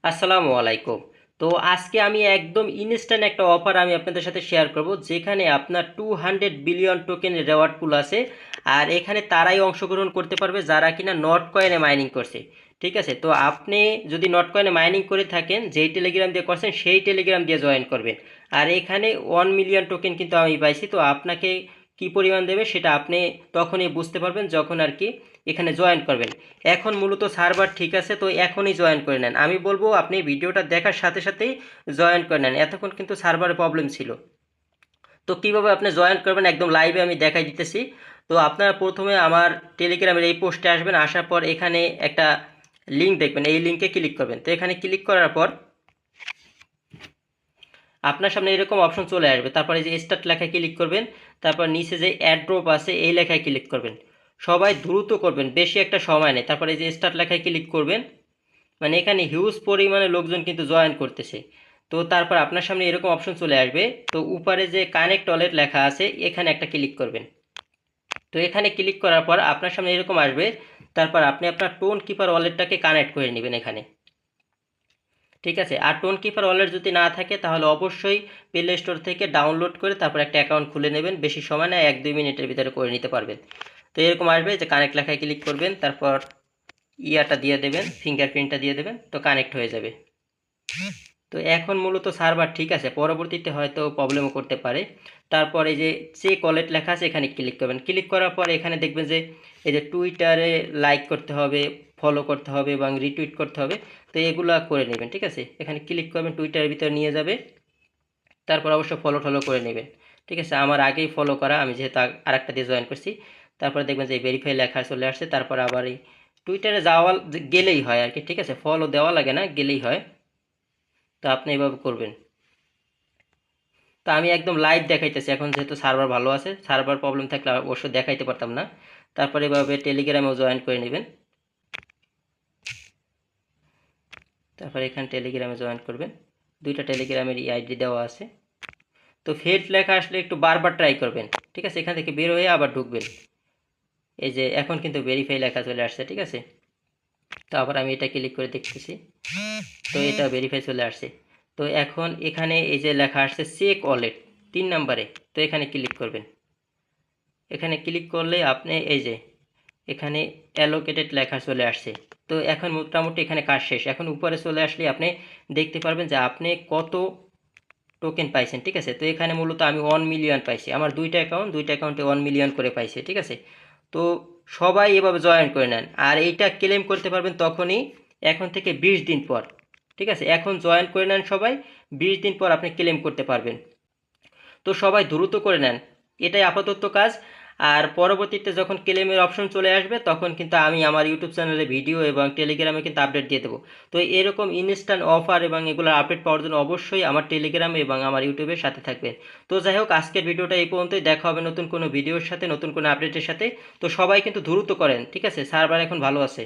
আসসালামু আলাইকুম। তো আজকে আমি একদম ইনস্ট্যান্ট একটা অফার আমি আপনাদের সাথে শেয়ার করব, যেখানে আপনার 200 বিলিয়ন টোকেনের রেওয়ার্ড পুল আছে। আর এখানে তারাই অংশগ্রহণ করতে পারবে যারা কিনা নট কয়েনে মাইনিং করছে। ঠিক আছে, তো আপনি যদি নট কয়েনে মাইনিং করে থাকেন, যেই টেলিগ্রাম দিয়ে করছেন সেই টেলিগ্রাম দিয়ে জয়েন করবেন। আর এখানে 1 মিলিয়ন টোকেন কিন্তু আমি পাইছি। তো আপনাকে কি পরিমাণ দেবে সেটা আপনি তখনই বুঝতে পারবেন যখন আর কি এখানে জয়েন করবেন। এখন মূলত সার্ভার ঠিক আছে, তো এখনই জয়েন করে নেন। আমি বলবো আপনি ভিডিওটা দেখার সাথে সাথেই জয়েন করে নেন, এতক্ষণ কিন্তু সার্ভারে প্রবলেম ছিল। তো কীভাবে আপনি জয়েন করবেন একদম লাইভে আমি দেখাই দিতেছি। তো আপনারা প্রথমে আমার টেলিগ্রামের এই পোস্টে আসবেন, আসার পর এখানে একটা লিঙ্ক দেখবেন, এই লিঙ্কে ক্লিক করবেন। তো এখানে ক্লিক করার পর আপনার সামনে এরকম অপশন চলে আসবে, তারপরে যে স্টার্ট লেখায় ক্লিক করবেন, তারপর নিচে যে অ্যাড্রপ আছে এই লেখায় ক্লিক করবেন। সবাই দ্রুত করবেন, বেশি একটা সময় নেই। তারপরে যে স্টার্ট লেখায় ক্লিক করবেন, মানে এখানে হিউজ পরিমাণে লোকজন কিন্তু জয়েন করতেছে। তো তারপর আপনার সামনে এরকম অপশন চলে আসবে, তো উপরে যে কানেক্ট ওয়ালেট লেখা আছে এখানে একটা ক্লিক করবেন। তো এখানে ক্লিক করার পর আপনার সামনে এরকম আসবে, তারপর আপনি আপনার টোন কিপার ওয়ালেটটাকে কানেক্ট করে নেবেন এখানে। ঠিক আছে, আর টোন কিপার ওয়ালেট যদি না থাকে তাহলে অবশ্যই প্লে স্টোর থেকে ডাউনলোড করে তারপর একটা অ্যাকাউন্ট খুলে নেবেন। বেশি সময় না, 1-2 মিনিটের ভিতরে করে নিতে পারবেন। তো এরকম আসবে যে কানেক্ট লেখায় ক্লিক করবেন, তারপর ইয়াটা দিয়ে দেবেন, ফিঙ্গারপ্রিন্টটা দিয়ে দেবেন, তো কানেক্ট হয়ে যাবে। তো এখন মূলত সার্ভার ঠিক আছে, পরবর্তীতে হয়তো প্রবলেমও করতে পারে। তারপর এই যে চেক ওয়ালেট লেখা আছে এখানে ক্লিক করবেন। ক্লিক করার পর এখানে দেখবেন যে এই যে টুইটারে লাইক করতে হবে, ফলো করতে হবে এবং রিটুইট করতে হবে। তো এগুলো করে নেবেন। ঠিক আছে, এখানে ক্লিক করবেন, টুইটারের ভিতরে নিয়ে যাবে। তারপর অবশ্য ফলো টলো করে নেবেন। ঠিক আছে, আমার আগেই ফলো করা, আমি যেহেতু আরেকটা দিয়ে জয়েন করছি। তারপরে দেখবেন যে ভেরিফাই লেখা চলে আসছে। তারপর আবার এই টুইটারে যাওয়া গেলেই হয় আর কি। ঠিক আছে, ফলো দেওয়া লাগে না, গেলেই হয়। তো আপনি এভাবে করবেন। তো আমি একদম লাইভ দেখাইতেছি এখন, যেহেতু সার্ভার ভালো আছে। সার্ভার প্রবলেম থাকলে অবশ্য দেখাইতে পারতাম না। তারপরে এভাবে টেলিগ্রামেও জয়েন করে নেবেন। তারপরে এখানে টেলিগ্রামে জয়েন করবেন। দুইটা টেলিগ্রামের আইডি দেওয়া আছে। তো ফেড লেখা আসলে একটু বারবার ট্রাই করবেন। ঠিক আছে, এখান থেকে বের হয়ে আবার ঢুকবেন। এই যে এখন কিন্তু ভেরিফাই লেখা চলে আসছে। ঠিক আছে, তো আবার আমি এটা ক্লিক করে দেখতেছি, তো এটা ভেরিফাই চলে আসছে। তো এখন এখানে এই যে লেখা আসছে চেক ওয়ালেট 3 নম্বরে, তো এখানে ক্লিক করবেন। এখানে ক্লিক করলে আপনি এই যে এখানে অ্যালোকেটেড লেখা চলে আসছে। তো এখন মোটামুটি এখানে কাজ শেষ। এখন উপরে চলে আসলে আপনি দেখতে পারবেন যে আপনি কত টোকেন পাইছেন। ঠিক আছে, তো এখানে মূলত আমি 1 মিলিয়ন পাইছি, আমার দুইটা অ্যাকাউন্টে 1 মিলিয়ন করে পাইছে। ঠিক আছে, তো সবাই এভাবে জয়েন করে নেন। আর এইটা ক্লেম করতে পারবেন তখনই, এখন থেকে 20 দিন পর। ঠিক আছে, এখন জয়েন করে নেন সবাই, 20 দিন পর আপনি ক্লেম করতে পারবেন। তো সবাই দ্রুত করে নেন, এটাই আপাতত কাজ। আর পরবর্তীতে যখন ক্লেমের অপশন চলে আসবে তখন কিন্তু আমি আমার ইউটিউব চ্যানেলে ভিডিও এবং টেলিগ্রামে কিন্তু আপডেট দিয়ে দেবো। তো এরকম ইনস্ট্যান্ট অফার এবং এগুলোর আপডেট পাওয়ার জন্য অবশ্যই আমার টেলিগ্রামে এবং আমার ইউটিউবের সাথে থাকবেন। তো যাই হোক, আজকের ভিডিওটা এই পর্যন্তই। দেখা হবে নতুন কোনো ভিডিওর সাথে, নতুন কোনো আপডেটের সাথে। তো সবাই কিন্তু দ্রুত করেন। ঠিক আছে, সার্ভার এখন ভালো আছে।